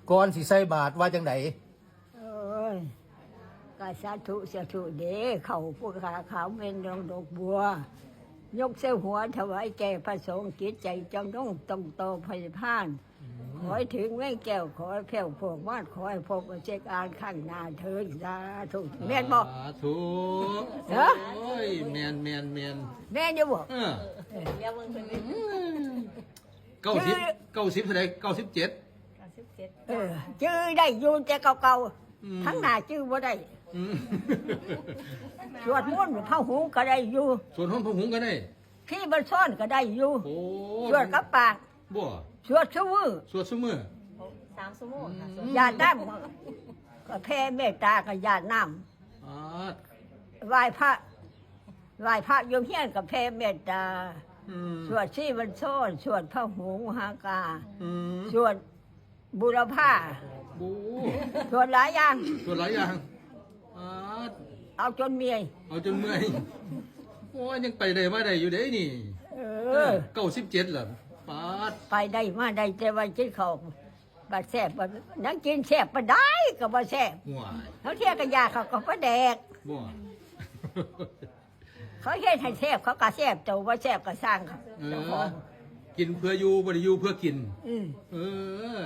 ก่อนสิใส่บาตรว่าจังไดเอ้ยกาสาธุเด้เข้าผู้ขาขาวเมนดองดอกบัวยกเส้หัวถวายแก่พระสงฆ์จิตใจจงต้องตรงโตพยพานขอให้ถึงแม่แก้วขอให้แผ่วพวกวาดขอให้พบเช็คอ่านข้างหน้าเถิดสาธุแม่นบอก ถูก เหรอ โอ้ยแมน แม่นอยู่บอก เรียกมึงเป็น 90เท่าไหร่97 97 ชื่อได้อยู่แต่เก่า อืม ๆทั้งหน้าชื่อบ่ได้ อืม สวดมนต์พระหูก็ได้อยู่ ส่วนห้องพระหุงก็ได้ พี่บันซ่อนก็ได้อยู่ โอ้ สวดกับปาก บ่ สวดชั่วมือ สวดซุมื้อ 3 ชั่วโมงค่ะ ญาติน้ำก็แผ่เมตตากับญาติน้ อ๋อ ำไหว้พระโยมเฮียนกับแผ่เมตตา อืม สวดชีบันซ่อนสวดพระหูหากา อืม สวดบุรพา โอ้ สวดหลายอย่าง สวดหลายอย่างอ๋อ เอาจนเมีย เอาจนเมื่อยโอ้ยยังไปได้มาได้อยู่เด้นี่ 97ล่ะปาด ไปได้มาได้แต่ว่าจิตเขาบาดแสบบัดนักกินแสบบัดได้ก็บ่แสบ ห่วย เขาเที่ยกันยาเขาก็บ่แดก บ่ เขาเฮ็ดให้แสบเขาก็แสบตัวบ่แสบก็สร้างเขา เอ เจ้าขอ อง กินเพื่ออยู่บ่ได้อยู่เพื่อกิน อืม เออ